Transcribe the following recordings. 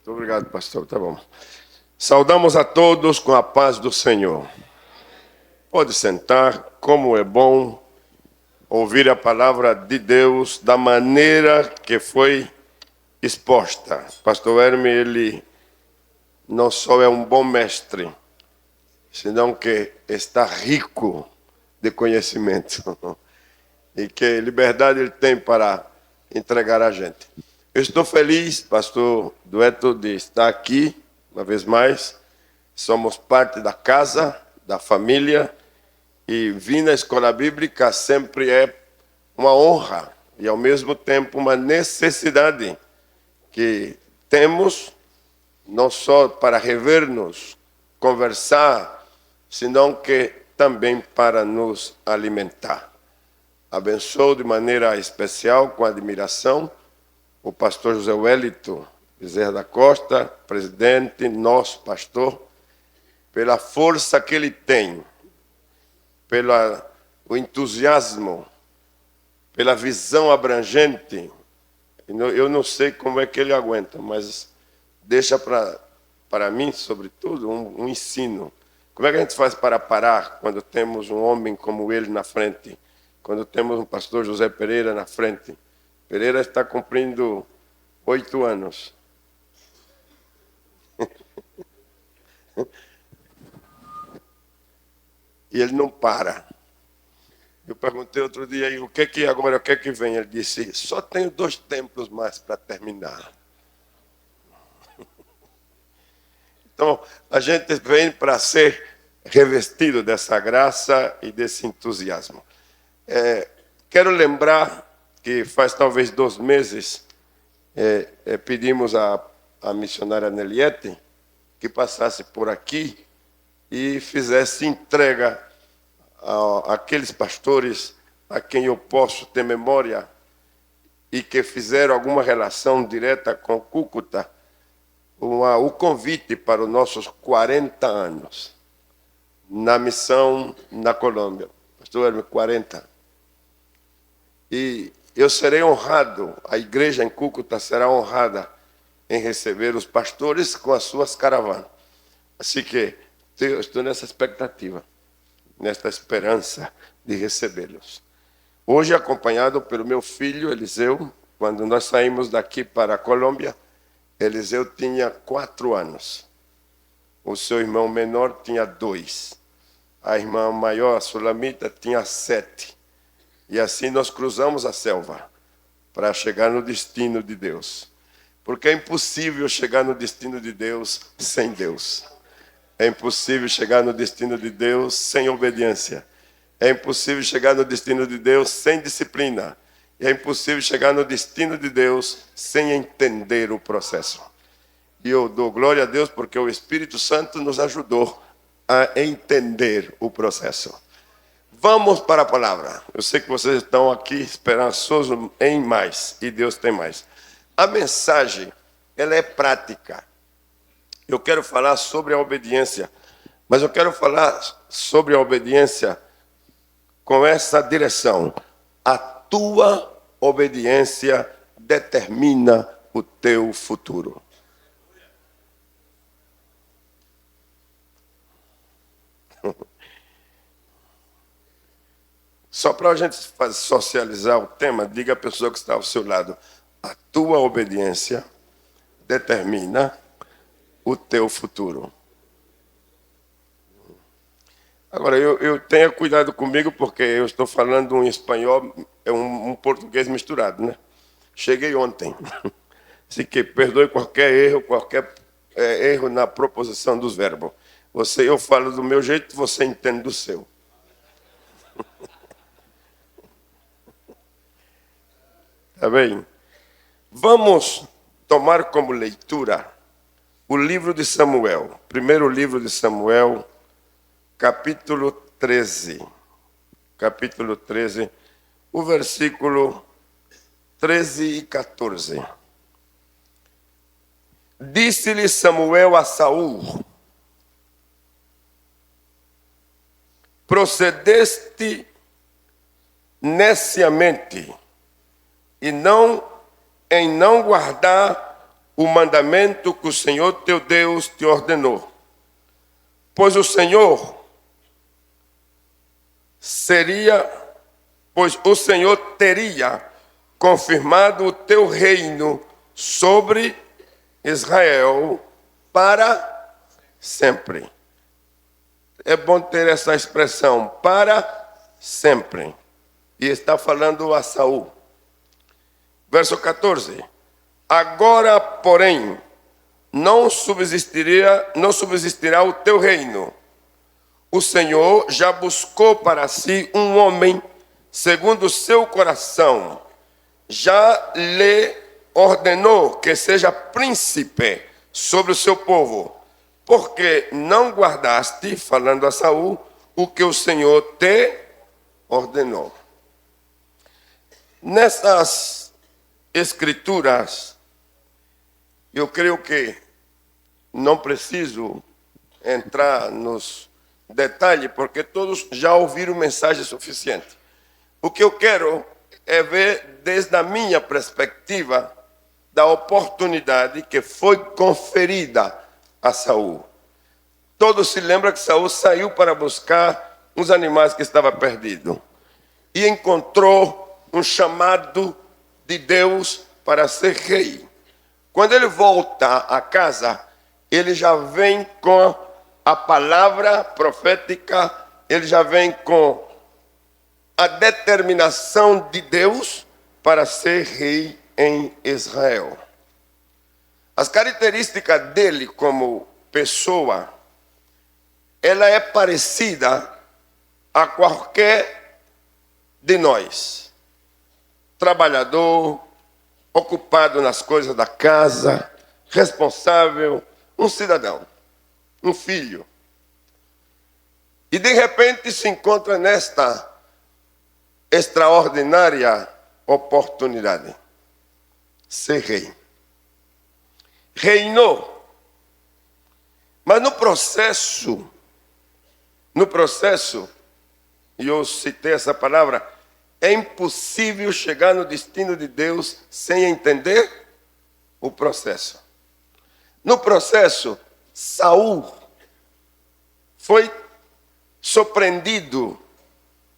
Muito obrigado, pastor. Tá bom. Saudamos a todos com a paz do Senhor. Pode sentar, como é bom ouvir a palavra de Deus da maneira que foi exposta. Pastor Herme, ele não só é um bom mestre, senão que está rico de conhecimento. E que liberdade ele tem para entregar a gente. Eu estou feliz, pastor Dueto, de estar aqui, uma vez mais. Somos parte da casa, da família, e vir na escola bíblica sempre é uma honra e, ao mesmo tempo, uma necessidade que temos, não só para rever-nos, conversar, senão que também para nos alimentar. Abençoo de maneira especial, com admiração, o pastor José Wellington Bezerra da Costa, presidente, nosso pastor, pela força que ele tem, pelo entusiasmo, pela visão abrangente. Eu não sei como é que ele aguenta, mas deixa para mim, sobretudo, um ensino. Como é que a gente faz para parar quando temos um homem como ele na frente? Quando temos um pastor José Pereira na frente? Pereira está cumprindo 8 anos. E ele não para. Eu perguntei outro dia, o que que vem? Ele disse, só tenho 2 templos mais para terminar. Então, a gente vem para ser revestido dessa graça e desse entusiasmo. Quero lembrar que faz talvez 2 meses, pedimos à missionária Neliette que passasse por aqui e fizesse entrega àqueles pastores a quem eu posso ter memória e que fizeram alguma relação direta com Cúcuta, o convite para os nossos 40 anos na missão na Colômbia. Pastor Hermes, 40. E eu serei honrado, a igreja em Cúcuta será honrada em receber os pastores com as suas caravanas. Assim que eu estou nessa expectativa, nesta esperança de recebê-los. Hoje, acompanhado pelo meu filho Eliseu, quando nós saímos daqui para a Colômbia, Eliseu tinha 4 anos. O seu irmão menor tinha 2. A irmã maior, a Sulamita, tinha 7. E assim nós cruzamos a selva para chegar no destino de Deus. Porque é impossível chegar no destino de Deus sem Deus. É impossível chegar no destino de Deus sem obediência. É impossível chegar no destino de Deus sem disciplina. É impossível chegar no destino de Deus sem entender o processo. E eu dou glória a Deus porque o Espírito Santo nos ajudou a entender o processo. Vamos para a palavra. Eu sei que vocês estão aqui esperançosos em mais, e Deus tem mais. A mensagem, ela é prática. Eu quero falar sobre a obediência, mas eu quero falar sobre a obediência com essa direção. A tua obediência determina o teu futuro. Só para a gente socializar o tema, diga à pessoa que está ao seu lado, a tua obediência determina o teu futuro. Agora, eu tenha cuidado comigo, porque eu estou falando um espanhol, um português misturado, né? Cheguei ontem. Assim que perdoe qualquer erro na proposição dos verbos. Eu falo do meu jeito, você entende do seu. Tá bem? Vamos tomar como leitura o livro de Samuel. Primeiro livro de Samuel, capítulo 13. Capítulo 13, o versículo 13 e 14. Disse-lhe Samuel a Saul: procedeste neciamente em não guardar o mandamento que o Senhor teu Deus te ordenou. Pois o Senhor teria confirmado o teu reino sobre Israel para sempre. É bom ter essa expressão, para sempre. E está falando a Saul. Verso 14. Agora, porém, não subsistirá o teu reino. O Senhor já buscou para si um homem segundo o seu coração. Já lhe ordenou que seja príncipe sobre o seu povo. Porque não guardaste, falando a Saul, o que o Senhor te ordenou. Nessas escrituras, eu creio que não preciso entrar nos detalhes, porque todos já ouviram mensagem suficiente. O que eu quero é ver desde a minha perspectiva da oportunidade que foi conferida a Saul. Todos se lembram que Saul saiu para buscar uns animais que estavam perdidos e encontrou um chamado de Deus para ser rei. Quando ele volta a casa, ele já vem com a palavra profética, ele já vem com a determinação de Deus para ser rei em Israel. As características dele como pessoa, ela é parecida a qualquer de nós. Trabalhador, ocupado nas coisas da casa, responsável, um cidadão, um filho. E de repente se encontra nesta extraordinária oportunidade. Ser rei. Reinou. Mas no processo, e eu citei essa palavra, é impossível chegar no destino de Deus sem entender o processo. No processo, Saul foi surpreendido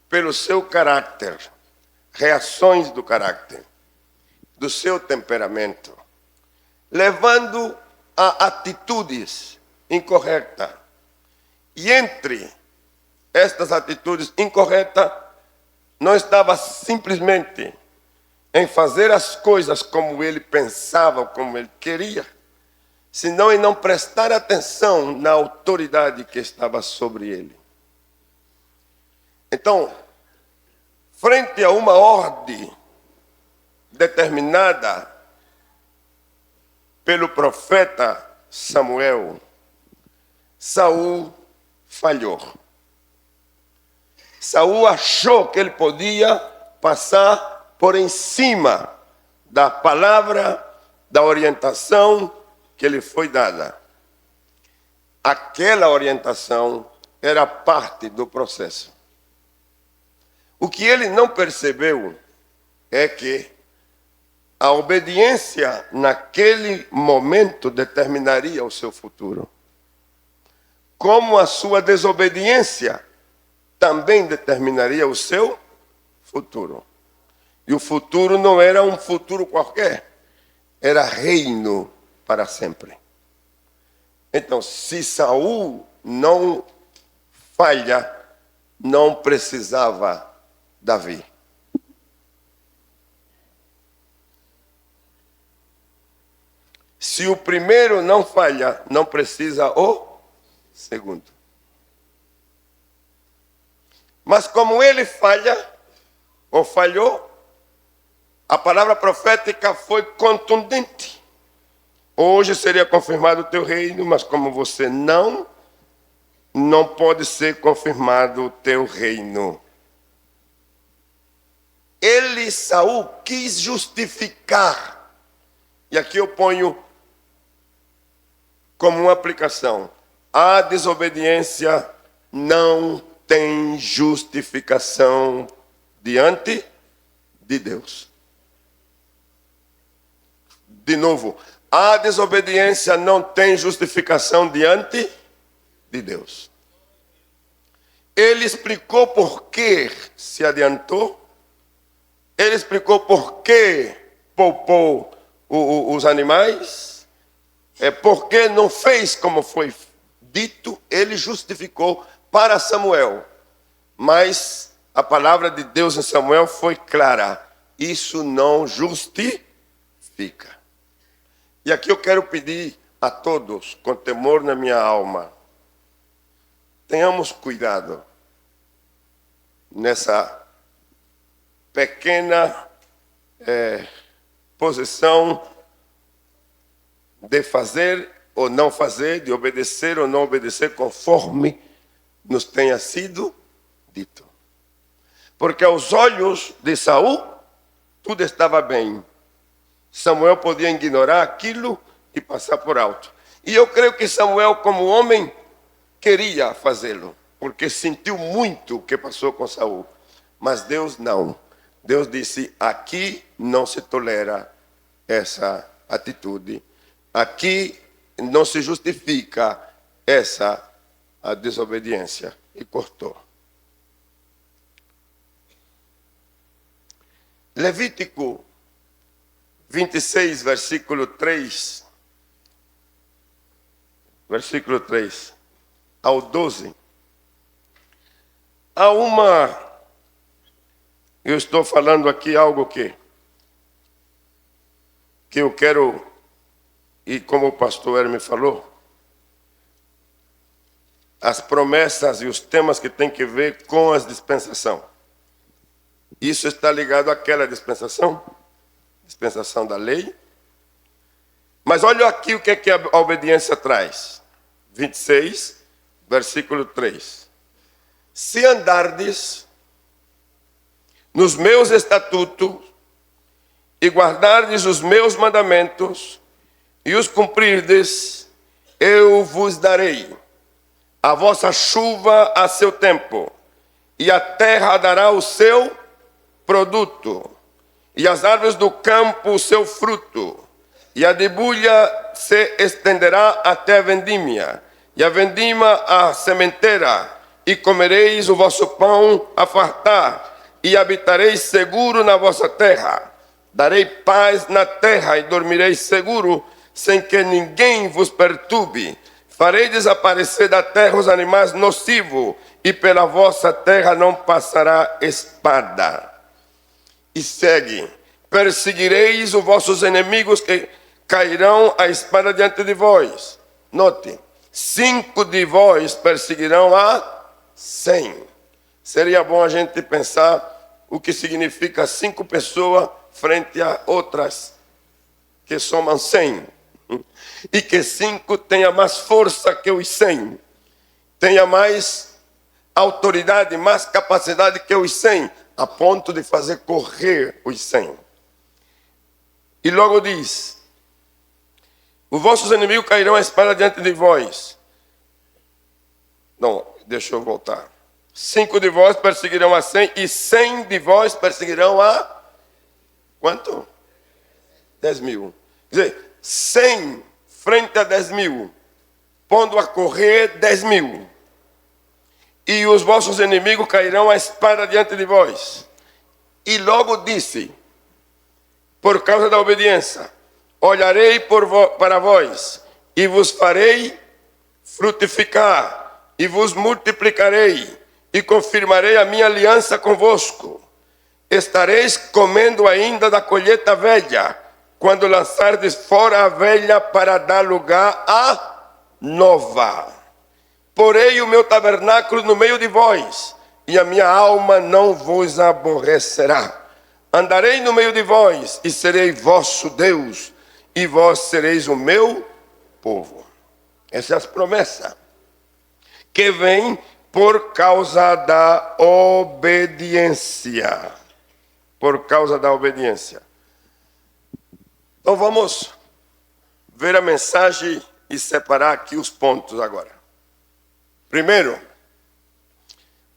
pelo seu caráter, reações do caráter, do seu temperamento, levando a atitudes incorretas. E entre estas atitudes incorretas, não estava simplesmente em fazer as coisas como ele pensava, como ele queria, senão em não prestar atenção na autoridade que estava sobre ele. Então, frente a uma ordem determinada pelo profeta Samuel, Saul falhou. Saul achou que ele podia passar por em cima da palavra, da orientação que lhe foi dada. Aquela orientação era parte do processo. O que ele não percebeu é que a obediência naquele momento determinaria o seu futuro. Como a sua desobediência também determinaria o seu futuro. E o futuro não era um futuro qualquer, era reino para sempre. Então, se Saul não falha, não precisava Davi. Se o primeiro não falha, não precisa o segundo. Mas como ele falha, ou falhou, a palavra profética foi contundente. Hoje seria confirmado o teu reino, mas como você não pode ser confirmado o teu reino. Ele, Saul, quis justificar. E aqui eu ponho como uma aplicação. A desobediência não tem justificação diante de Deus. De novo, A desobediência não tem justificação diante de Deus. Ele explicou por que se adiantou. Ele explicou por que poupou os animais. Por que não fez como foi dito. Ele justificou para Samuel. Mas a palavra de Deus em Samuel foi clara. Isso não justifica. E aqui eu quero pedir a todos, com temor na minha alma, tenhamos cuidado nessa pequena posição de fazer ou não fazer, de obedecer ou não obedecer, conforme nos tenha sido dito. Porque aos olhos de Saul, tudo estava bem. Samuel podia ignorar aquilo e passar por alto. E eu creio que Samuel, como homem, queria fazê-lo, porque sentiu muito o que passou com Saul. Mas Deus não. Deus disse, aqui não se tolera essa atitude. Aqui não se justifica essa desobediência. E cortou. Levítico 26, versículo 3. Versículo 3 ao 12. Eu estou falando aqui algo que eu quero, e como o pastor Herme falou, as promessas e os temas que tem que ver com as dispensações. Isso está ligado àquela dispensação da lei. Mas olha aqui o que a obediência traz. 26, versículo 3. Se andardes nos meus estatutos e guardardes os meus mandamentos e os cumprirdes, eu vos darei a vossa chuva a seu tempo, e a terra dará o seu produto, e as árvores do campo o seu fruto, e a debulha se estenderá até a vendimia, e a vendima a sementeira, e comereis o vosso pão a fartar, e habitareis seguro na vossa terra. Darei paz na terra, e dormireis seguro, sem que ninguém vos perturbe. Farei desaparecer da terra os animais nocivos, e pela vossa terra não passará espada. E segue, perseguireis os vossos inimigos que cairão a espada diante de vós. Note, 5 de vós perseguirão a 100. Seria bom a gente pensar o que significa 5 pessoas frente a outras que somam 100. E que 5 tenha mais força que os 100. Tenha mais autoridade, mais capacidade que os 100. A ponto de fazer correr os 100. E logo diz, os vossos inimigos cairão a espada diante de vós. Não, deixa eu voltar. 5 de vós perseguirão a 100, e 100 de vós perseguirão a... Quanto? 10.000. Quer dizer, 100 frente a 10.000, pondo a correr 10.000. E os vossos inimigos cairão a espada diante de vós. E logo disse, por causa da obediência, olharei para vós, e vos farei frutificar, e vos multiplicarei, e confirmarei a minha aliança convosco. Estareis comendo ainda da colheita velha, quando lançardes fora a velha para dar lugar à nova. Porei o meu tabernáculo no meio de vós, e a minha alma não vos aborrecerá. Andarei no meio de vós, e serei vosso Deus, e vós sereis o meu povo. Essa é a promessa que vem por causa da obediência. Por causa da obediência. Então vamos ver a mensagem e separar aqui os pontos agora. Primeiro,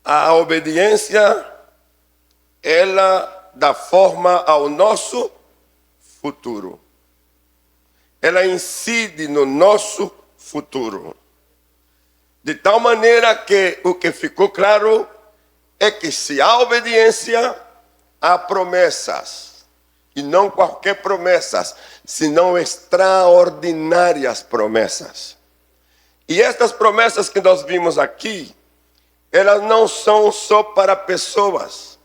a obediência, ela dá forma ao nosso futuro. ela incide no nosso futuro. De tal maneira que o que ficou claro é que se há obediência, há promessas. E não qualquer promessas, senão extraordinárias promessas. E estas promessas que nós vimos aqui, elas não são só para pessoas,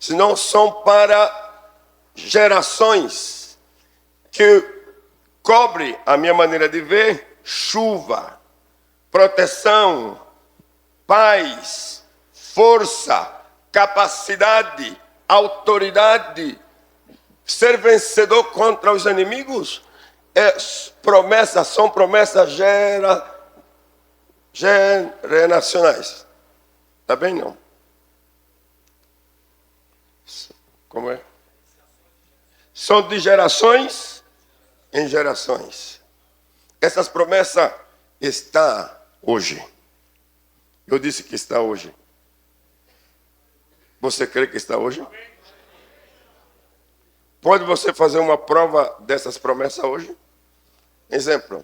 senão são para gerações, que cobre, a minha maneira de ver, chuva, proteção, paz, força, capacidade, autoridade, ser vencedor contra os inimigos. São promessas generacionais. Está bem, não? Como é? São de gerações em gerações. Essas promessas estão hoje. Eu disse que está hoje. Você crê que está hoje? Pode você fazer uma prova dessas promessas hoje? Exemplo,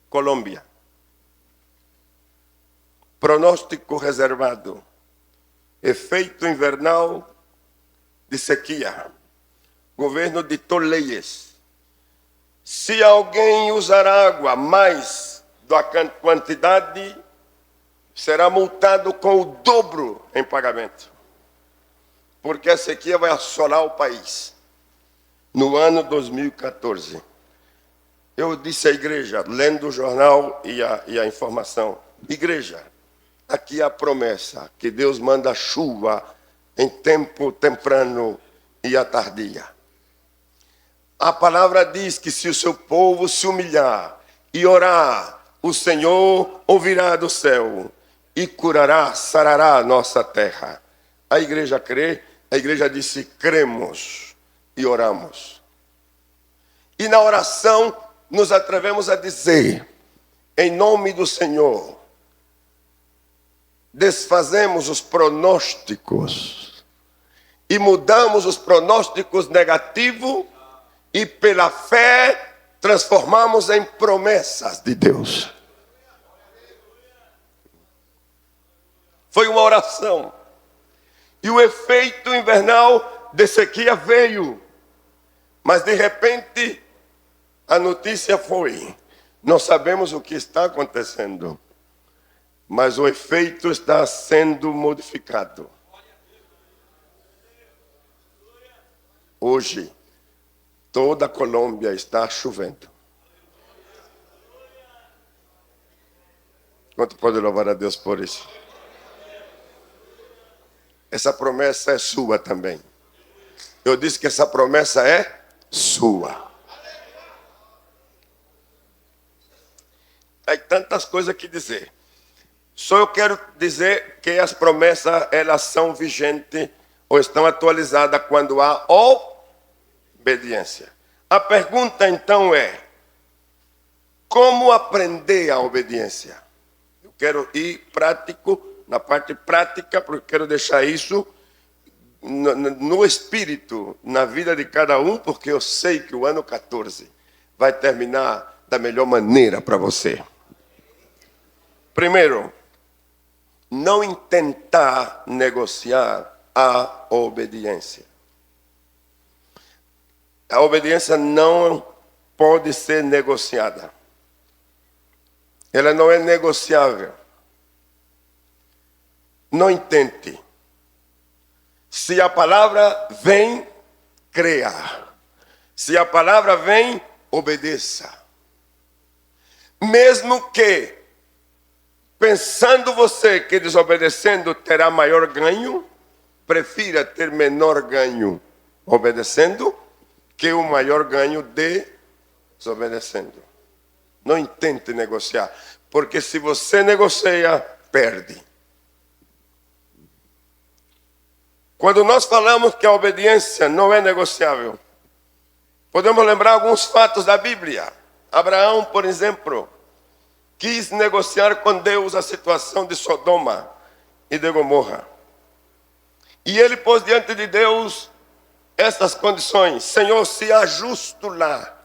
Colômbia. Pronóstico reservado. Efeito invernal de sequia. Governo ditou leis. Se alguém usar água mais da quantidade, será multado com o dobro em pagamento. Porque a sequia vai assolar o país. No ano 2014. Eu disse à igreja, lendo o jornal e a informação. Igreja, aqui há promessa que Deus manda chuva em tempo temprano e à tardia. A palavra diz que se o seu povo se humilhar e orar, o Senhor ouvirá do céu e curará, sarará a nossa terra. A igreja crê, a igreja disse, cremos e oramos. E na oração nos atrevemos a dizer, em nome do Senhor, desfazemos os pronósticos e mudamos os pronósticos negativos e pela fé transformamos em promessas de Deus. Foi uma oração. E o efeito invernal de sequia veio. Mas de repente a notícia foi, não sabemos o que está acontecendo, mas o efeito está sendo modificado. Hoje, toda a Colômbia está chovendo. Quanto pode louvar a Deus por isso? Essa promessa é sua também. Eu disse que essa promessa é sua. Tem tantas coisas que dizer. Só eu quero dizer que as promessas, elas são vigentes ou estão atualizadas quando há obediência. A pergunta então é, como aprender a obediência? Eu quero ir prático, na parte prática, porque quero deixar isso no espírito, na vida de cada um, porque eu sei que o ano 14 vai terminar da melhor maneira para você. Primeiro, não intentar negociar a obediência. A obediência não pode ser negociada. Ela não é negociável. Não intente. Se a palavra vem, creia. Se a palavra vem, obedeça. Mesmo que, pensando você que desobedecendo terá maior ganho, prefira ter menor ganho obedecendo que o maior ganho desobedecendo. Não intente negociar, porque se você negocia, perde. Quando nós falamos que a obediência não é negociável, podemos lembrar alguns fatos da Bíblia. Abraão, por exemplo, quis negociar com Deus a situação de Sodoma e de Gomorra. E ele pôs diante de Deus essas condições. Senhor, se há justo lá,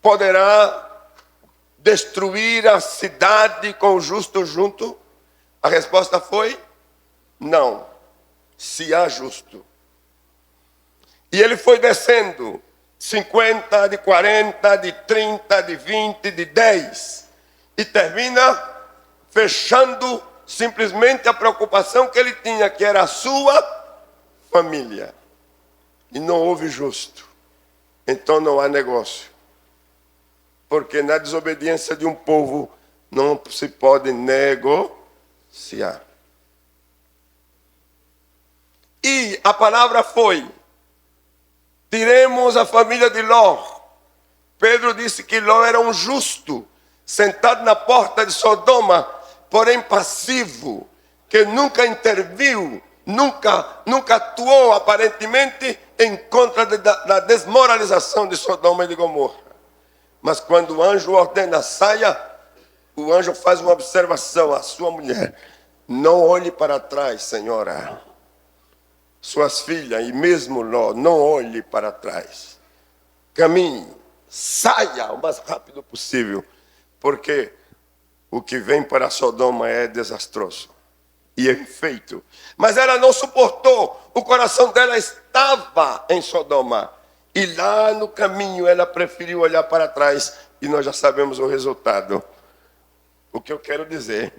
poderá destruir a cidade com o justo junto? A resposta foi não, se há justo. E ele foi descendo, 50, de 40, de 30, de 20, de 10. E termina fechando simplesmente a preocupação que ele tinha, que era a sua família. E não houve justo. Então não há negócio. Porque na desobediência de um povo não se pode negociar. E a palavra foi: tiremos a família de Ló. Pedro disse que Ló era um justo, sentado na porta de Sodoma, porém passivo, que nunca interviu, nunca atuou aparentemente em contra da desmoralização de Sodoma e de Gomorra. Mas quando o anjo ordena saia, o anjo faz uma observação à sua mulher: não olhe para trás, senhora. Suas filhas e mesmo Ló, não olhe para trás. Caminhe, saia o mais rápido possível, porque o que vem para Sodoma é desastroso e é feito. Mas ela não suportou, o coração dela estava em Sodoma. E lá no caminho ela preferiu olhar para trás e nós já sabemos o resultado. O que eu quero dizer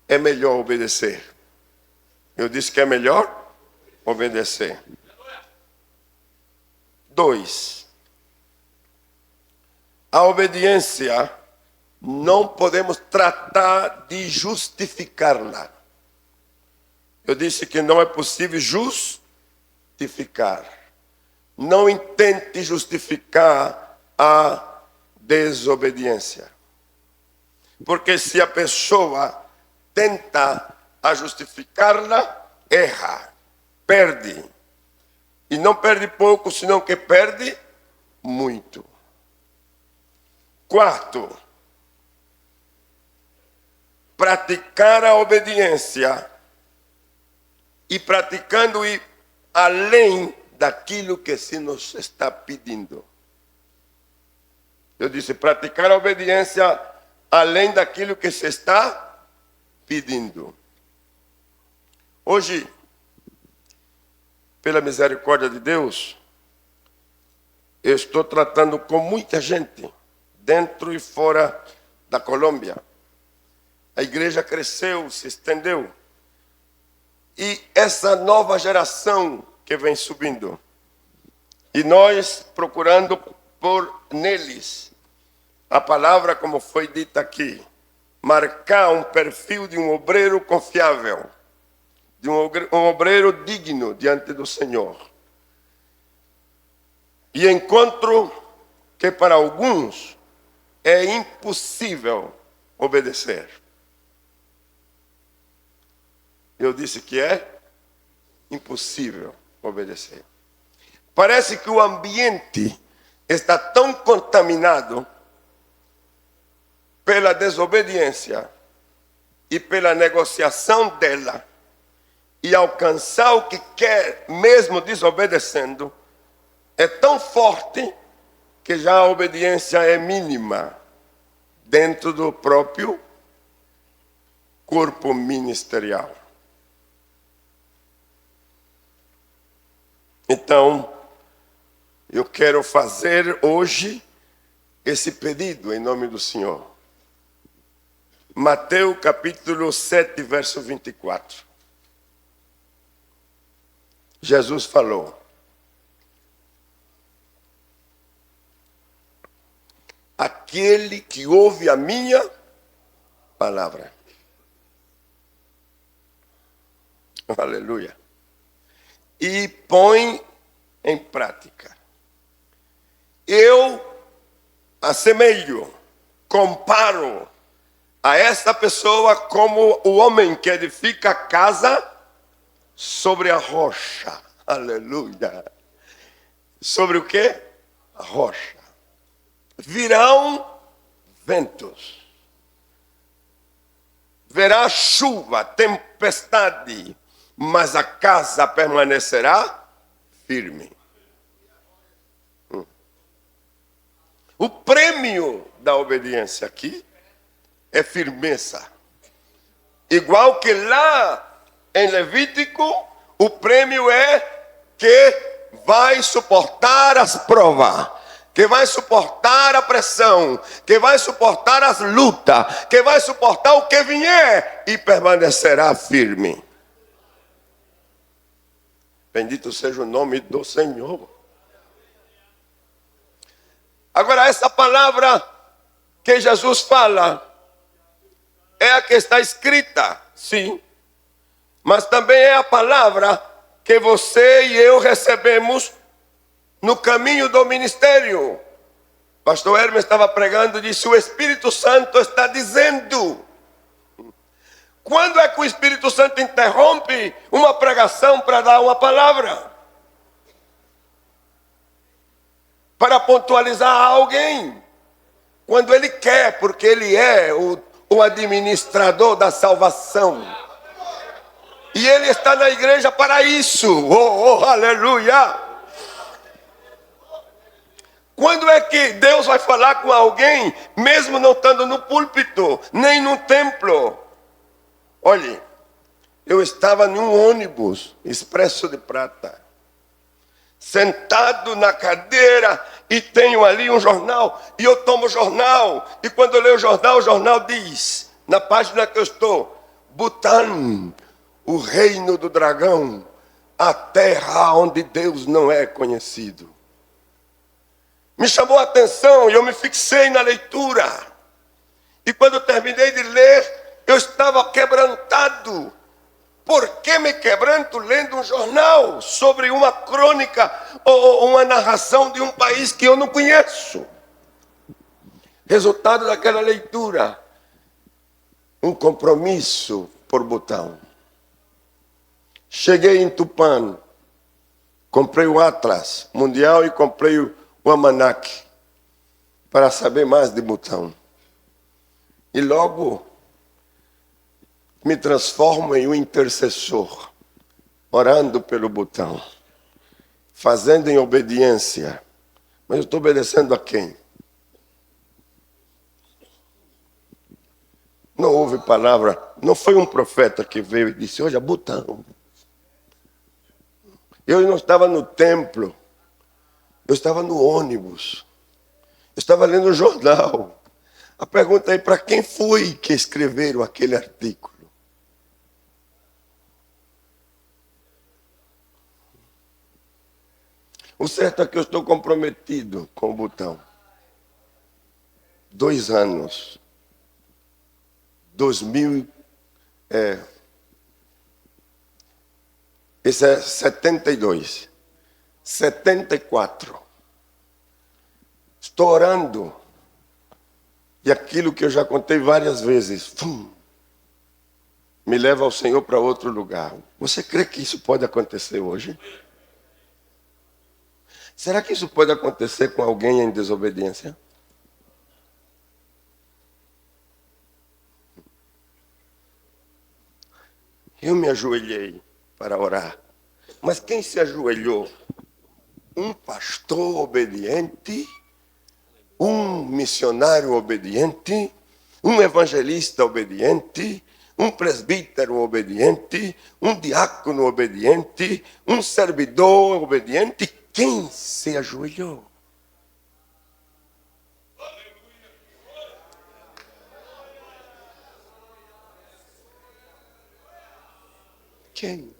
é melhor obedecer. Eu disse que é melhor obedecer. 2. A obediência não podemos tratar de justificá-la. Eu disse que não é possível justificar. Não intente justificar a desobediência. Porque se a pessoa tenta a justificá-la, erra, perde. E não perde pouco, senão que perde muito. 4. Praticar a obediência e praticando ir além daquilo que se nos está pedindo. Eu disse, praticar a obediência além daquilo que se está pedindo. Hoje, pela misericórdia de Deus, eu estou tratando com muita gente, dentro e fora da Colômbia. A igreja cresceu, se estendeu. E essa nova geração que vem subindo, e nós procurando por neles a palavra, como foi dita aqui, marcar um perfil de um obreiro confiável, de um obreiro digno diante do Senhor. E encontro que para alguns é impossível obedecer. Eu disse que é impossível obedecer. Parece que o ambiente está tão contaminado pela desobediência e pela negociação dela, e alcançar o que quer, mesmo desobedecendo, é tão forte que já a obediência é mínima dentro do próprio corpo ministerial. Então, eu quero fazer hoje esse pedido em nome do Senhor. Mateus capítulo 7, verso 24. Jesus falou: aquele que ouve a minha palavra. Aleluia. E põe em prática. Eu assemelho, comparo a esta pessoa como o homem que edifica a casa sobre a rocha. Aleluia. Sobre o quê? A rocha. Virão ventos. Verá chuva, tempestade, mas a casa permanecerá firme. prêmio da obediência aqui é firmeza. Igual que lá em Levítico, o prêmio é que vai suportar as provas, que vai suportar a pressão, que vai suportar as lutas, que vai suportar o que vier e permanecerá firme. Bendito seja o nome do Senhor. Agora, essa palavra que Jesus fala é a que está escrita, sim, mas também é a palavra que você e eu recebemos no caminho do ministério. Pastor Hermes estava pregando e disse: o Espírito Santo está dizendo. Quando é que o Espírito Santo interrompe uma pregação para dar uma palavra? Para pontualizar a alguém. Quando ele quer, porque ele é o administrador da salvação. E ele está na igreja para isso. Oh, aleluia! Quando é que Deus vai falar com alguém, mesmo não estando no púlpito, nem no templo? Olhe, eu estava num ônibus, Expresso de Prata, sentado na cadeira e tenho ali um jornal, e eu tomo o jornal, e quando eu leio o jornal diz, na página que eu estou, Butã, o reino do dragão, a terra onde Deus não é conhecido. Me chamou a atenção e eu me fixei na leitura. E quando eu terminei de ler, eu estava quebrantado. Por que me quebranto lendo um jornal sobre uma crônica ou uma narração de um país que eu não conheço? Resultado daquela leitura, um compromisso por Butão. Cheguei em Tupã, comprei o Atlas Mundial e comprei o Almanac para saber mais de Butão. E logo me transformo em um intercessor, orando pelo Butão, fazendo em obediência. Mas eu estou obedecendo a quem? Não houve palavra, não foi um profeta que veio e disse: olha, Butão. Eu não estava no templo, eu estava no ônibus, eu estava lendo o jornal. A pergunta é: para quem foi que escreveram aquele artigo? O certo é que eu estou comprometido com o Butão. 2 anos. 2000. Esse é 72. 74. Estou orando. E aquilo que eu já contei várias vezes, me leva ao Senhor para outro lugar. Você crê que isso pode acontecer hoje? Será que isso pode acontecer com alguém em desobediência? Eu me ajoelhei para orar. Mas quem se ajoelhou? Um pastor obediente, um missionário obediente, um evangelista obediente, um presbítero obediente, um diácono obediente, um servidor obediente. Quem se ajoelhou? Quem?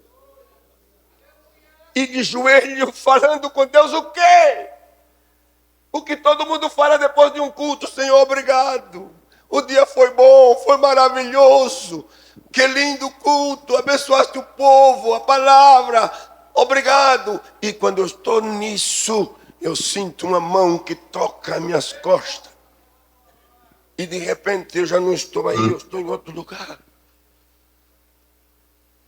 E de joelho falando com Deus o quê? O que todo mundo fala depois de um culto: Senhor, obrigado. O dia foi bom, foi maravilhoso. Que lindo culto, abençoaste o povo, a palavra. Obrigado. E quando eu estou nisso, eu sinto uma mão que toca as minhas costas. E de repente eu já não estou aí, eu estou em outro lugar.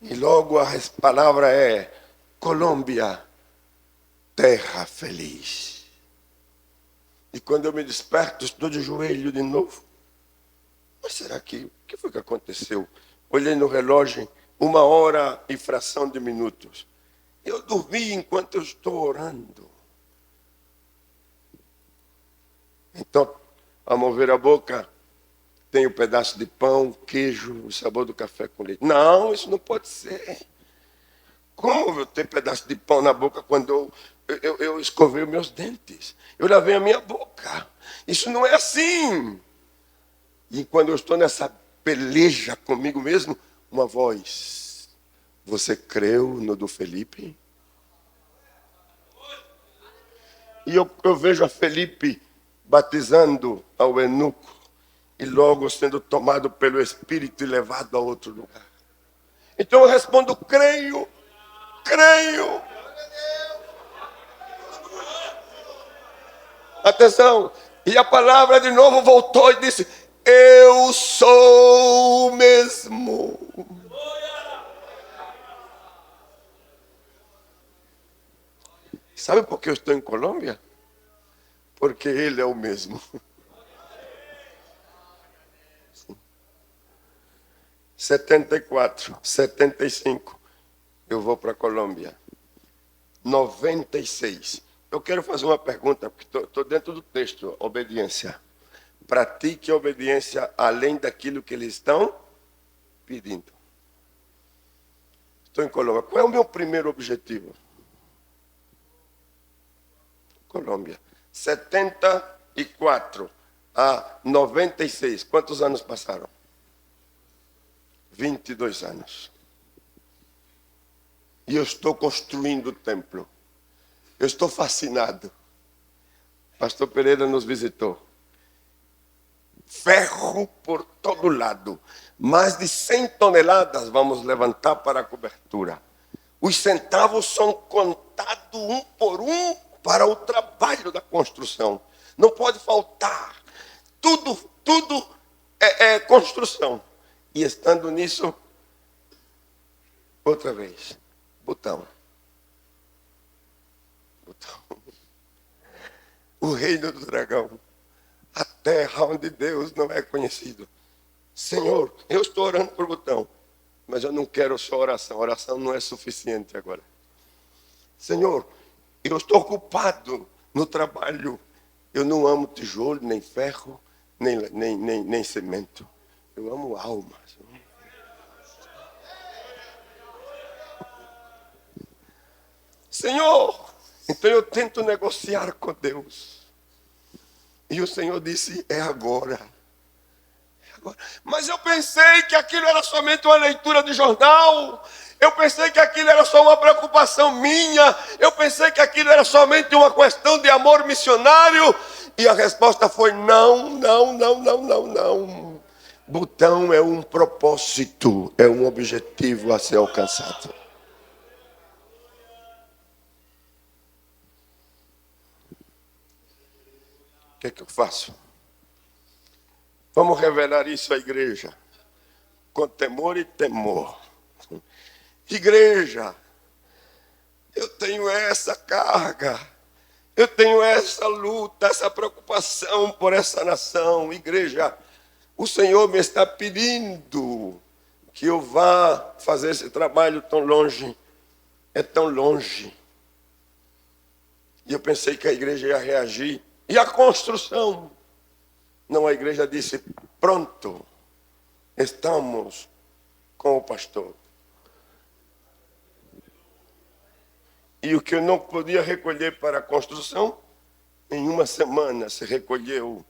E logo a palavra é: Colômbia, terra feliz. E quando eu me desperto, estou de joelho de novo. Mas será que, o que foi que aconteceu? Olhei no relógio, 1h e fração de minutos. Eu dormi enquanto eu estou orando. Então, Ao mover a boca, tem um pedaço de pão, queijo, o sabor do café com leite. Não, isso não pode ser. Como eu tenho pedaço de pão na boca quando eu escovei os meus dentes? Eu lavei a minha boca. Isso não é assim. E quando eu estou nessa peleja comigo mesmo, uma voz: você creu no do Felipe? E eu vejo a Felipe batizando ao eunuco e logo sendo tomado pelo Espírito e levado a outro lugar. Então eu respondo: creio, creio. Atenção. E a palavra de novo voltou e disse: eu sou o mesmo. Sabe por que eu estou em Colômbia? Porque ele é o mesmo. 74, 75, eu vou para a Colômbia. 96. Eu quero fazer uma pergunta, porque estou dentro do texto, obediência. Pratique a obediência além daquilo que eles estão pedindo. Estou em Colômbia. Qual é o meu primeiro objetivo? Colômbia. 74 a 96. Quantos anos passaram? 22 anos. E eu estou construindo o templo. Eu estou fascinado. Pastor Pereira nos visitou. Ferro por todo lado. Mais de 100 toneladas vamos levantar para a cobertura. Os centavos são contados um por um para o trabalho da construção. Não pode faltar. Tudo é construção. E estando nisso, outra vez, botão. O reino do dragão. A terra onde Deus não é conhecido. Senhor, eu estou orando por botão, mas eu não quero só oração. Oração não é suficiente agora. Senhor, eu estou ocupado no trabalho. Eu não amo tijolo, nem ferro, nem cimento. Eu amo almas. Senhor, então eu tento negociar com Deus. E o Senhor disse: é agora. Mas eu pensei que aquilo era somente uma leitura de jornal. Eu pensei que aquilo era só uma preocupação minha. Eu pensei que aquilo era somente uma questão de amor missionário. E a resposta foi: não, não, não, não, não, não. Botão é um propósito, é um objetivo a ser alcançado. O que é que eu faço? Vamos revelar isso à igreja, com temor e temor. Igreja, eu tenho essa carga, eu tenho essa luta, essa preocupação por essa nação. Igreja, o Senhor me está pedindo que eu vá fazer esse trabalho tão longe, é tão longe. E eu pensei que a igreja ia reagir. E a construção? Não, a igreja disse: pronto, estamos com o pastor. E o que eu não podia recolher para a construção, em uma semana se recolheu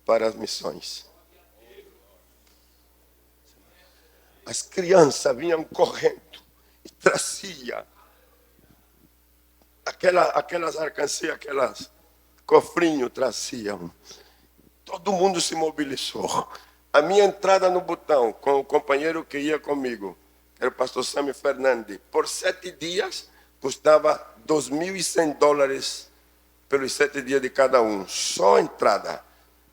para as missões. As crianças vinham correndo e traziam aquelas alcancias, aquelas cofrinhos traziam. Todo mundo se mobilizou. A minha entrada no botão com o companheiro que ia comigo, era o pastor Sami Fernandes, por 7 dias, custava $2.100 pelos 7 dias de cada um. Só a entrada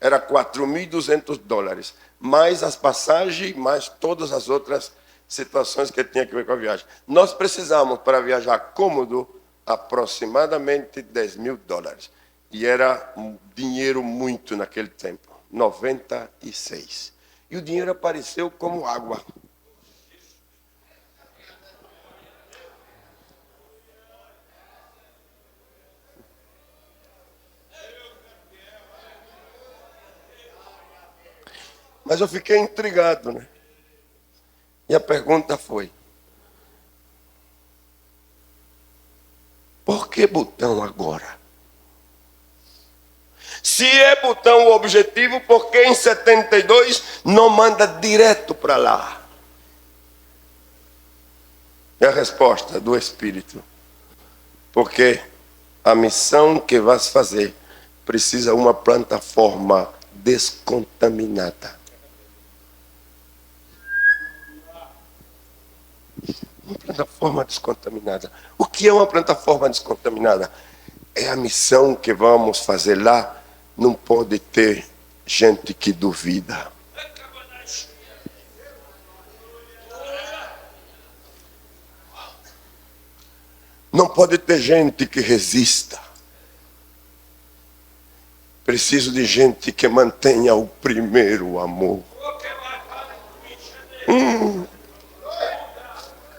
era $4.200, mais as passagens, mais todas as outras situações que tinha que ver com a viagem. Nós precisávamos, para viajar cômodo, aproximadamente $10.000. E era um dinheiro muito naquele tempo, 96. E o dinheiro apareceu como água. Mas eu fiquei intrigado, né? E a pergunta foi: por que Butão agora? Se é Butão o objetivo, por que em 72 não manda direto para lá? É a resposta do Espírito. Porque a missão que vais fazer precisa uma plataforma descontaminada. Uma plataforma descontaminada. O que é uma plataforma descontaminada? É a missão que vamos fazer lá. Não pode ter gente que duvida. Não pode ter gente que resista. Preciso de gente que mantenha o primeiro amor.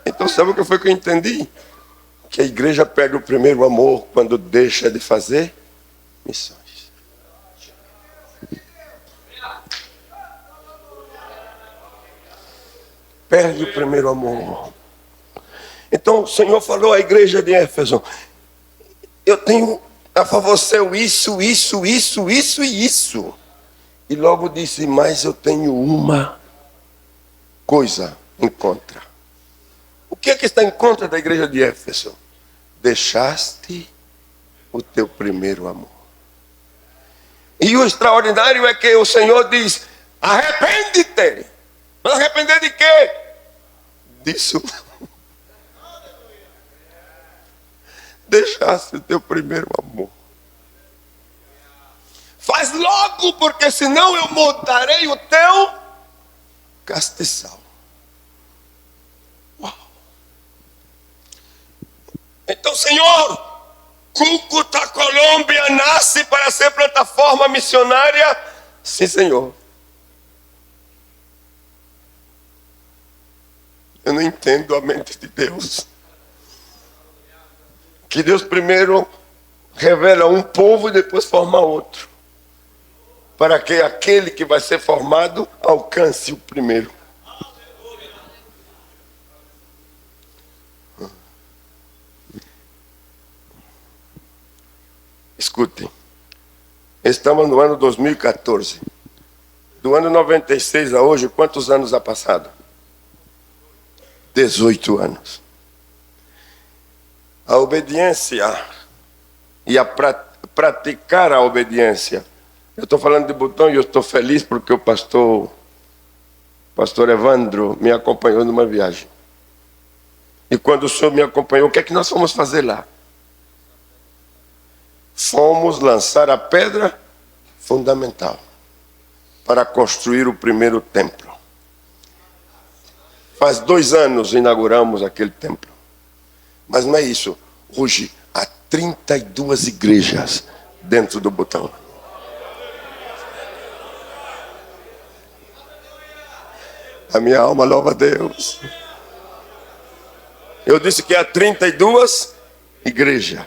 Então sabe o que foi que eu entendi? Que a igreja perde o primeiro amor quando deixa de fazer missões. Perde o primeiro amor. Então o Senhor falou à igreja de Éfeso: eu tenho a favor seu isso e isso. E logo disse: mas eu tenho uma coisa em contra. O que é que está em contra da igreja de Éfeso? Deixaste o teu primeiro amor. E o extraordinário é que o Senhor diz: arrepende-te. Mas arrepender de quê? Disso. Deixaste o teu primeiro amor. Faz logo, porque senão eu mudarei o teu castiçal. Uau. Então, Senhor, Cúcuta, Colômbia nasce para ser plataforma missionária? Sim, Senhor. Eu não entendo a mente de Deus. Que Deus primeiro revela um povo e depois forma outro. Para que aquele que vai ser formado alcance o primeiro. Escutem. Estamos no ano 2014. Do ano 96 a hoje, quantos anos há passado? 18 anos. A obediência e a praticar a obediência. Eu estou falando de Butão e eu estou feliz porque o pastor Evandro me acompanhou numa viagem. E quando o senhor me acompanhou, o que é que nós fomos fazer lá? Fomos lançar a pedra fundamental para construir o primeiro templo. Faz 2 anos inauguramos aquele templo. Mas não é isso. Hoje há 32 igrejas dentro do Butão. A minha alma louva a Deus. Eu disse que há 32 igrejas.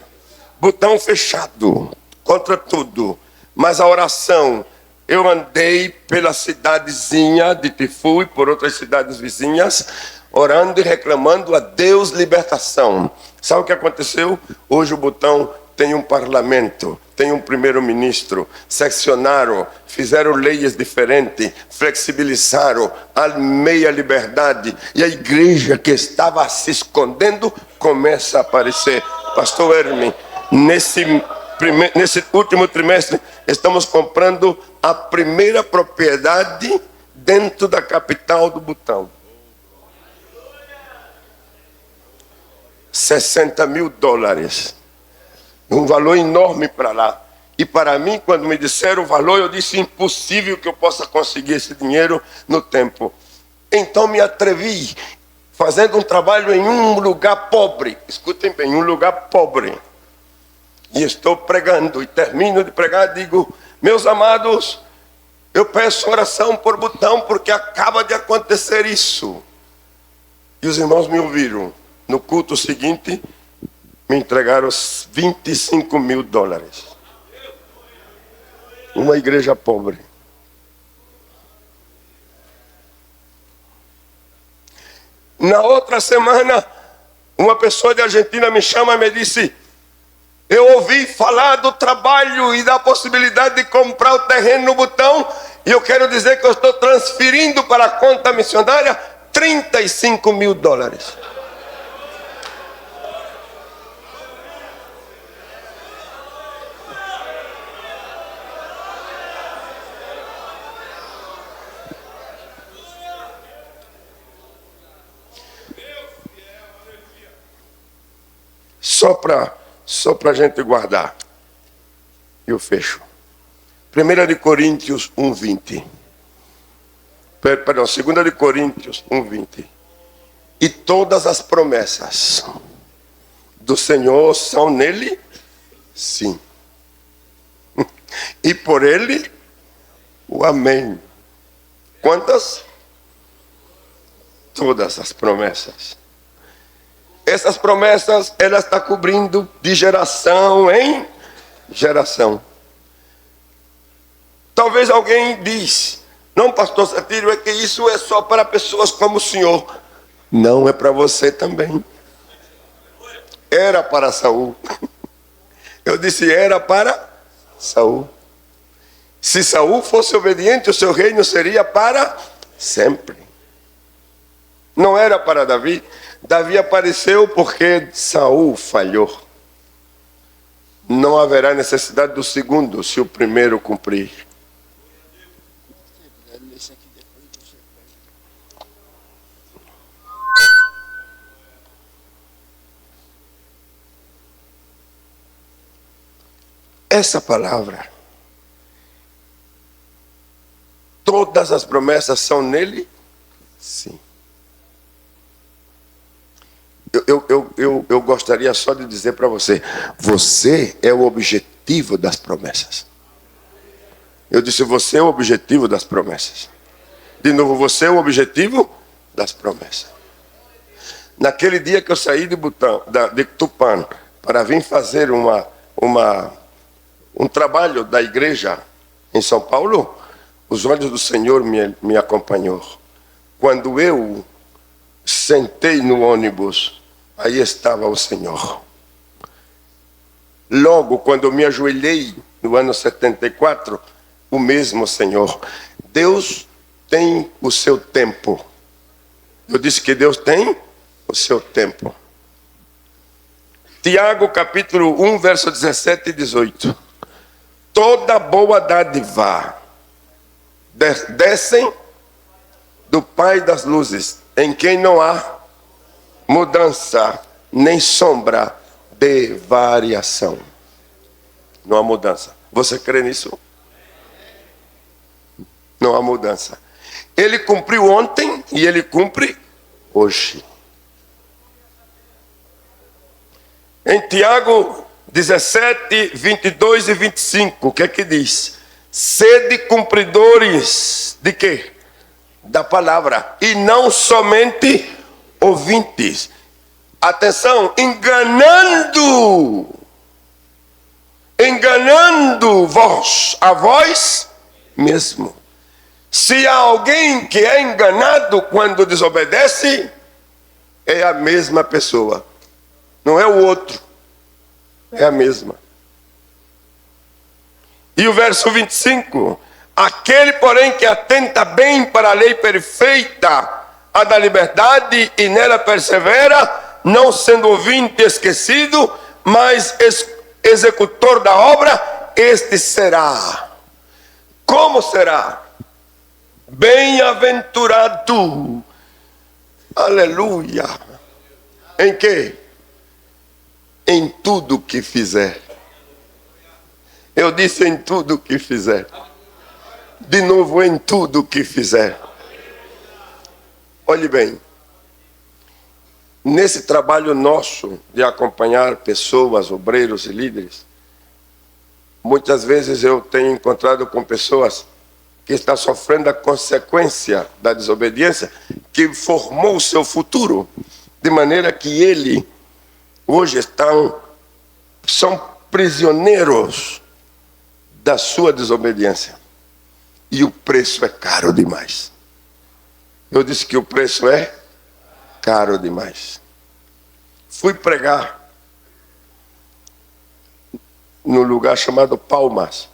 Butão fechado, contra tudo. Mas a oração, eu andei pela cidadezinha de Tifu e por outras cidades vizinhas, orando e reclamando a Deus libertação. Sabe o que aconteceu? Hoje o Butão tem um parlamento, tem um primeiro-ministro, seccionaram, fizeram leis diferentes, flexibilizaram, a meia liberdade, e a igreja que estava se escondendo começa a aparecer. Pastor Hermes, nesse último trimestre, estamos comprando a primeira propriedade dentro da capital do Butão. $60 mil. Um valor enorme para lá. E para mim, quando me disseram o valor, eu disse: impossível que eu possa conseguir esse dinheiro no tempo. Então me atrevi, fazendo um trabalho em um lugar pobre. Escutem bem, um lugar pobre. E estou pregando, e termino de pregar, digo: meus amados, eu peço oração por Butão, porque acaba de acontecer isso. E os irmãos me ouviram. No culto seguinte, me entregaram $25 mil. Uma igreja pobre. Na outra semana, uma pessoa de Argentina me chama e me disse: eu ouvi falar do trabalho e da possibilidade de comprar o terreno no Butão, e eu quero dizer que eu estou transferindo para a conta missionária $35 mil. Só para a gente guardar. Eu fecho. 1 Coríntios 1:20. Perdão, 2 Coríntios 1:20. E todas as promessas do Senhor são nele, sim. E por ele, o amém. Quantas? Todas as promessas. Essas promessas, ela está cobrindo de geração em geração. Talvez alguém diz: não, pastor Satírio, é que isso é só para pessoas como o senhor. Não, é para você também. Era para Saul. Eu disse, era para Saul. Se Saul fosse obediente, o seu reino seria para sempre. Não era para Davi. Davi apareceu porque Saul falhou. Não haverá necessidade do segundo se o primeiro cumprir. Essa palavra, todas as promessas são nele? Sim. Eu gostaria só de dizer para você: você é o objetivo das promessas. Eu disse, você é o objetivo das promessas. De novo, você é o objetivo das promessas. Naquele dia que eu saí de Tupã para vir fazer um trabalho da igreja em São Paulo, os olhos do Senhor me acompanhou. Quando eu sentei no ônibus, aí estava o Senhor. Logo, quando eu me ajoelhei, no ano 74, o mesmo Senhor. Deus tem o seu tempo. Eu disse que Deus tem o seu tempo. Tiago, capítulo 1, verso 17 e 18. Toda boa dádiva descem do Pai das luzes, em quem não há mudança, nem sombra de variação. Não há mudança. Você crê nisso? Não há mudança. Ele cumpriu ontem e ele cumpre hoje. Em Tiago 17, 22 e 25, o que é que diz? Sede cumpridores de quê? Da palavra, e não somente ouvintes. Atenção, enganando vós, a vós mesmo. Se há alguém que é enganado quando desobedece, é a mesma pessoa. Não é o outro, é a mesma. E o verso 25, aquele, porém, que atenta bem para a lei perfeita, a da liberdade, e nela persevera, não sendo ouvinte esquecido, mas executor da obra, este será. Como será? Bem-aventurado. Aleluia. Em quê? Em tudo que fizer. Eu disse em tudo que fizer. De novo, em tudo que fizer. Olhe bem. Nesse trabalho nosso de acompanhar pessoas, obreiros e líderes, muitas vezes eu tenho encontrado com pessoas que estão sofrendo a consequência da desobediência, que formou o seu futuro, de maneira que ele hoje são prisioneiros da sua desobediência. E o preço é caro demais. Eu disse que o preço é caro demais. Fui pregar num lugar chamado Palmas,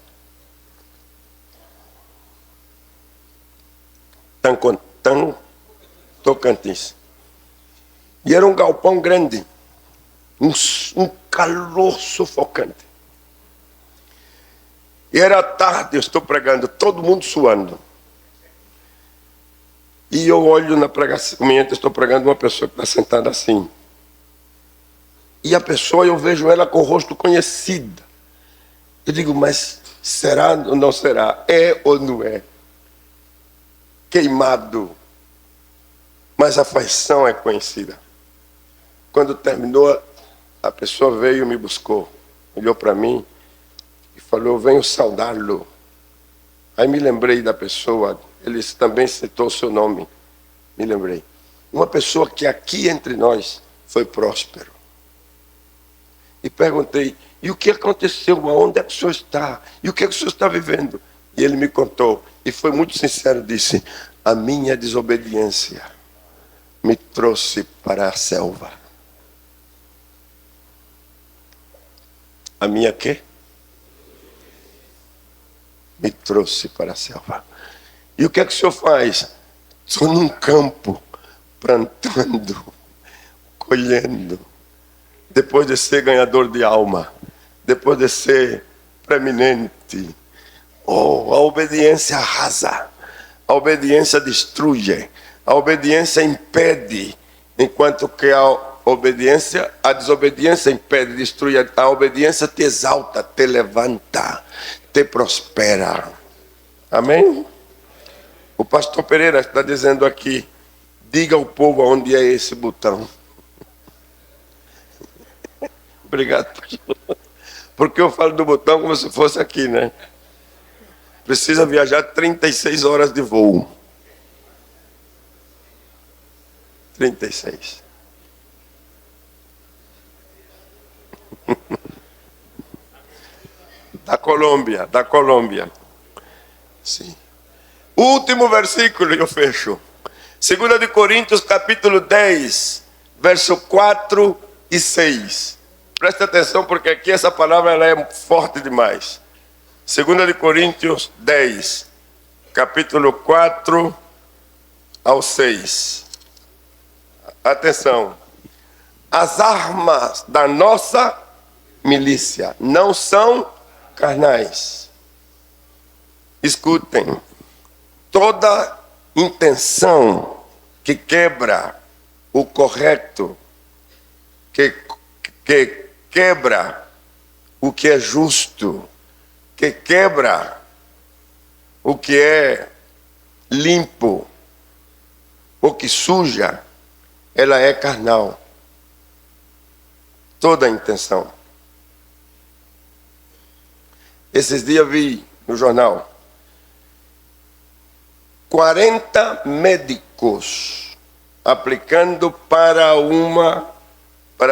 Tocantins. E era um galpão grande, um calor sufocante. E era tarde, eu estou pregando, todo mundo suando. E eu olho na pregação, estou pregando uma pessoa que está sentada assim. E a pessoa, eu vejo ela com o rosto conhecido. Eu digo, mas será ou não será? É ou não é? Queimado. Mas a feição é conhecida. Quando terminou, a pessoa veio e me buscou. Olhou para mim e falou, eu venho saudá-lo. Aí me lembrei da pessoa, ele também citou o seu nome. Me lembrei. Uma pessoa que aqui entre nós foi próspero. E perguntei, e o que aconteceu? Onde é que o senhor está? E o que é que o senhor está vivendo? E ele me contou, e foi muito sincero, disse, a minha desobediência me trouxe para a selva. A minha quê? Me trouxe para a selva. E o que é que o senhor faz? Estou num campo, plantando, colhendo. Depois de ser ganhador de alma, depois de ser preeminente. Oh, a obediência arrasa, a obediência destrui, a obediência impede, enquanto que a desobediência impede, destrói. A obediência te exalta, te levanta, te prospera. Amém? O pastor Pereira está dizendo aqui, diga ao povo onde é esse botão. Obrigado, pastor. Porque eu falo do botão como se fosse aqui, né? Precisa viajar 36 horas de voo. 36. Da Colômbia. Sim. Último versículo e eu fecho. 2 de Coríntios, capítulo 10, verso 4 e 6. Presta atenção porque aqui essa palavra ela é forte demais. 2 de Coríntios 10, capítulo 4 ao 6. Atenção. As armas da nossa milícia não são carnais. Escutem. Toda intenção que quebra o correto, que quebra o que é justo, que quebra o que é limpo, o que suja, ela é carnal. Toda a intenção. Esses dias vi no jornal 40 médicos aplicando para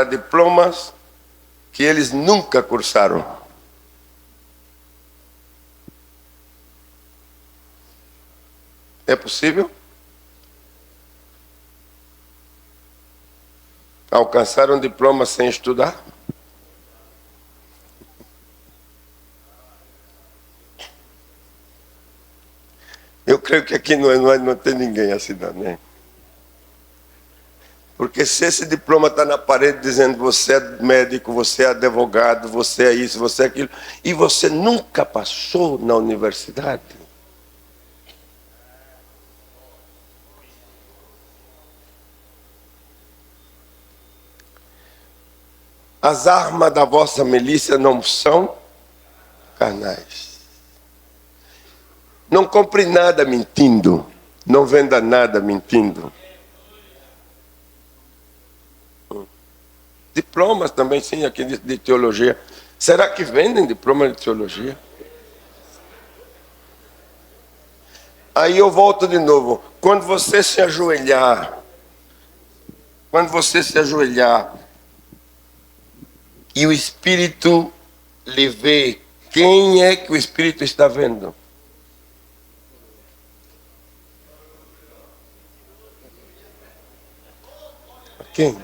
diplomas que eles nunca cursaram. É possível? Alcançar um diploma sem estudar? Eu creio que aqui não tem ninguém assim, não, né? Porque se esse diploma está na parede dizendo você é médico, você é advogado, você é isso, você é aquilo, e você nunca passou na universidade, as armas da vossa milícia não são carnais. Não compre nada mentindo. Não venda nada mentindo. Diplomas também, sim, aqui de teologia. Será que vendem diploma de teologia? Aí eu volto de novo. Quando você se ajoelhar e o Espírito lhe vê, quem é que o Espírito está vendo? Quem?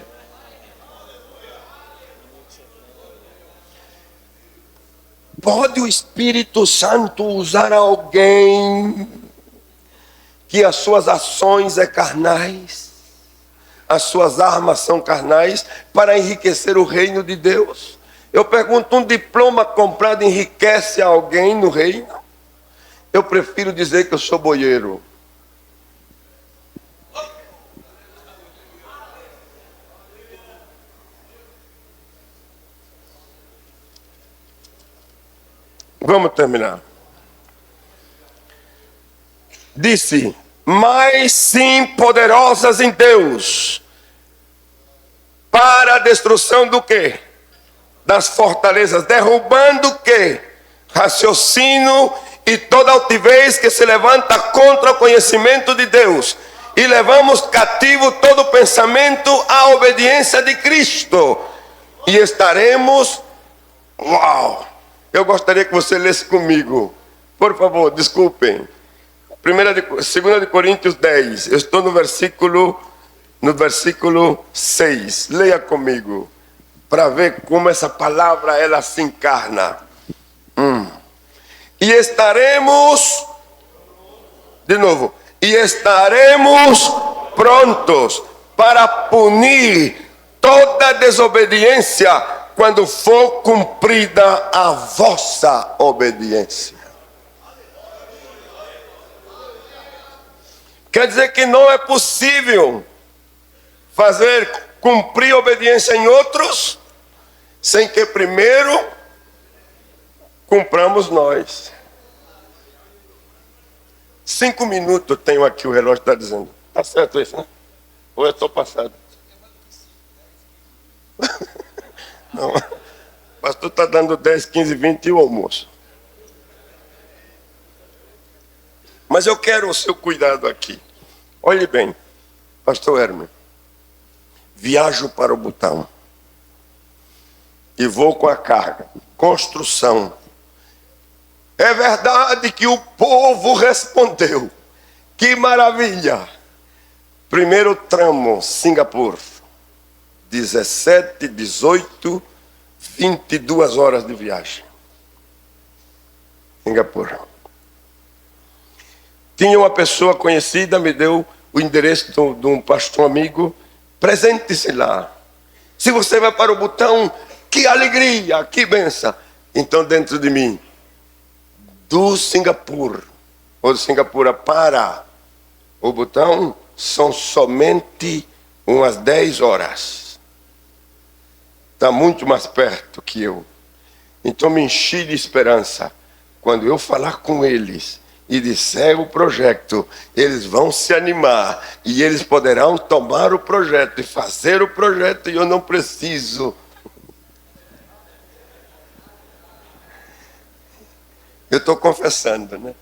Pode o Espírito Santo usar alguém que as suas ações é carnais, as suas armas são carnais, para enriquecer o reino de Deus? Eu pergunto, um diploma comprado enriquece alguém no reino? Eu prefiro dizer que eu sou boieiro. Vamos terminar. Disse, mas sim poderosas em Deus, para a destruição do quê? Das fortalezas, derrubando o quê? Raciocínio e toda altivez que se levanta contra o conhecimento de Deus. E levamos cativo todo pensamento à obediência de Cristo. E estaremos... Uau! Eu gostaria que você lesse comigo. Por favor, desculpem. 2 de Coríntios 10. Eu estou no versículo 6. Leia comigo, para ver como essa palavra ela se encarna. E estaremos, de novo, e estaremos prontos para punir toda desobediência quando for cumprida a vossa obediência. Quer dizer que não é possível cumprir obediência em outros sem que primeiro cumpramos nós. 5 minutos eu tenho aqui, o relógio está dizendo. Está certo isso, né? Ou eu estou passado? Não. O pastor está dando 10, 15, 20 e o almoço. Mas eu quero o seu cuidado aqui. Olhe bem, pastor Hermes. Viajo para o Butão. E vou com a carga. Construção. É verdade que o povo respondeu. Que maravilha. Primeiro tramo, Singapura. 17, 18, 22 horas de viagem. Singapura. Tinha uma pessoa conhecida, me deu o endereço de um pastor amigo. Presente-se lá. Se você vai para o Butão, que alegria, que bênção. Então dentro de mim, do Singapura, ou de Singapura para o Butão, são somente umas 10 horas. Está muito mais perto que eu. Então me enchi de esperança. Quando eu falar com eles e disser o projeto, eles vão se animar e eles poderão tomar o projeto e fazer o projeto, e eu não preciso. Eu estou confessando, né?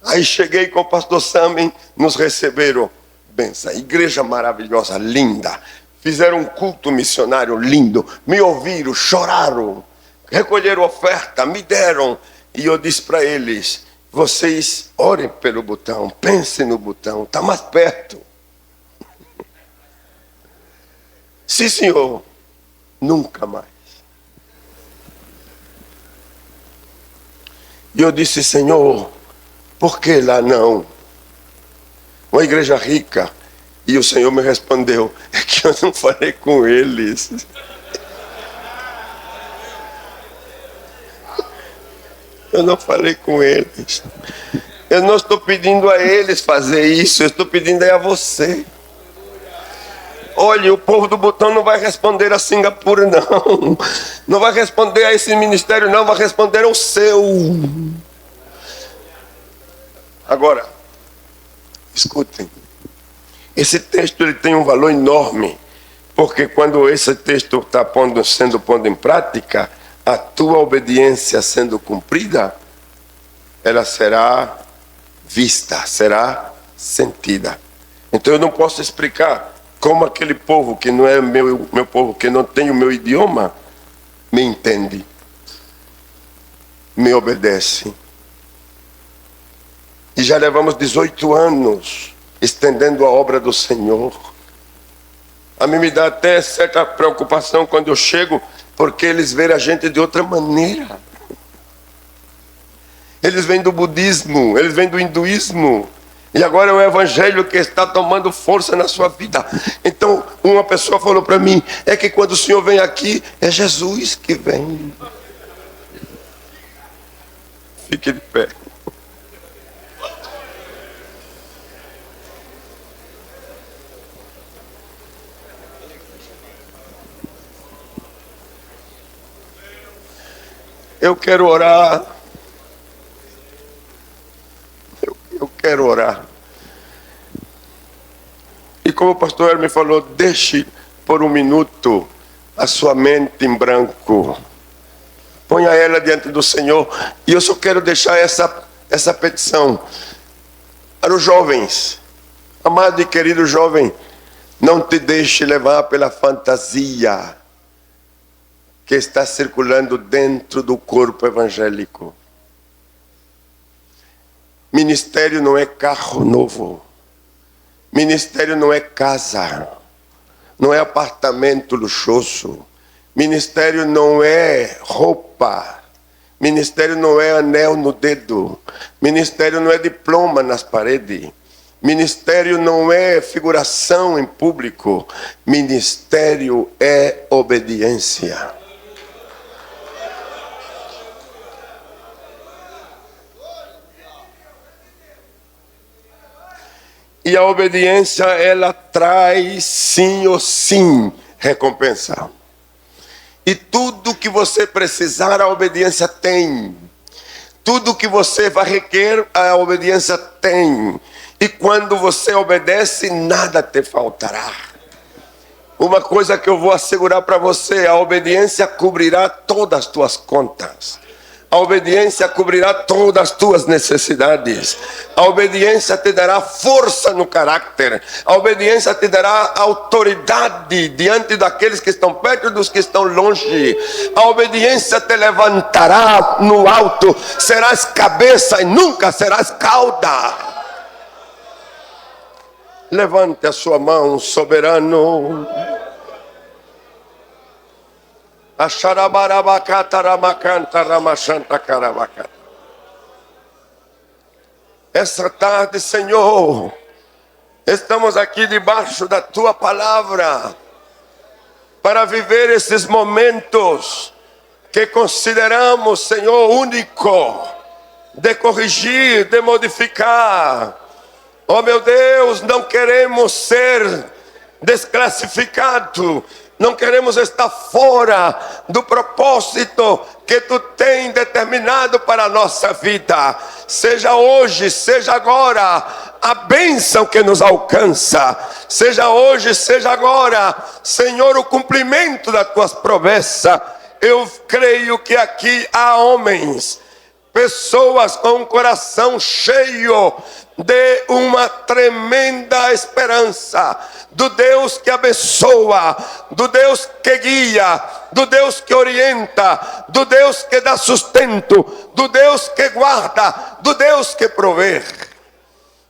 Aí cheguei com o pastor Samen, nos receberam, benção, igreja maravilhosa, linda. Fizeram um culto missionário lindo, me ouviram, choraram, recolheram oferta, me deram. E eu disse para eles, vocês orem pelo Butão, pensem no Butão, está mais perto. Sim, senhor, nunca mais. E eu disse, Senhor, por que lá não? Uma igreja rica. E o Senhor me respondeu, é que eu não falei com eles. Eu não falei com eles. Eu não estou pedindo a eles fazer isso, eu estou pedindo a você. Olha, o povo do Butão não vai responder a Singapura, não. Não vai responder a esse ministério, não. Vai responder ao seu. Agora, escutem. Esse texto ele tem um valor enorme. Porque quando esse texto está sendo posto em prática, a tua obediência sendo cumprida, ela será vista, será sentida. Então eu não posso explicar como aquele povo que não é meu povo, que não tem o meu idioma, me entende, me obedece. E já levamos 18 anos estendendo a obra do Senhor. A mim me dá até certa preocupação quando eu chego, porque eles veem a gente de outra maneira. Eles vêm do budismo, eles vêm do hinduísmo. E agora é o evangelho que está tomando força na sua vida. Então, uma pessoa falou para mim, é que quando o Senhor vem aqui, é Jesus que vem. Fique de pé. Eu quero orar. Eu quero orar. E como o pastor me falou, deixe por um minuto a sua mente em branco. Ponha ela diante do Senhor. E eu só quero deixar essa petição para os jovens. Amado e querido jovem, não te deixe levar pela fantasia que está circulando dentro do corpo evangélico. Ministério não é carro novo. Ministério não é casa. Não é apartamento luxuoso. Ministério não é roupa. Ministério não é anel no dedo. Ministério não é diploma nas paredes. Ministério não é figuração em público. Ministério é obediência. E a obediência, ela traz sim ou sim recompensa. E tudo que você precisar, a obediência tem. Tudo que você vai requerer, a obediência tem. E quando você obedece, nada te faltará. Uma coisa que eu vou assegurar para você, a obediência cobrirá todas as tuas contas. A obediência cobrirá todas as tuas necessidades. A obediência te dará força no caráter. A obediência te dará autoridade diante daqueles que estão perto e dos que estão longe. A obediência te levantará no alto. Serás cabeça e nunca serás cauda. Levante a sua mão, soberano. Essa tarde, Senhor, estamos aqui debaixo da Tua palavra para viver esses momentos que consideramos, Senhor, único, de corrigir, de modificar. Oh meu Deus, não queremos ser desclassificados. Não queremos estar fora do propósito que Tu tens determinado para a nossa vida. Seja hoje, seja agora, a bênção que nos alcança. Seja hoje, seja agora, Senhor, o cumprimento das Tuas promessas. Eu creio que aqui há homens, pessoas com um coração cheio de uma tremenda esperança, do Deus que abençoa, do Deus que guia, do Deus que orienta, do Deus que dá sustento, do Deus que guarda, do Deus que provê.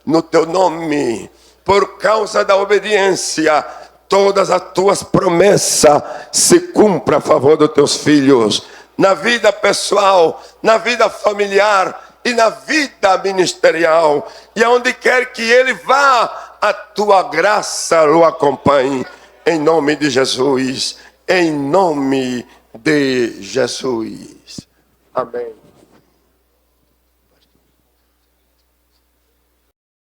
No Teu nome, por causa da obediência, todas as Tuas promessas se cumpram a favor dos Teus filhos, na vida pessoal, na vida familiar e na vida ministerial. E aonde quer que ele vá, a Tua graça o acompanhe. Em nome de Jesus. Em nome de Jesus. Amém.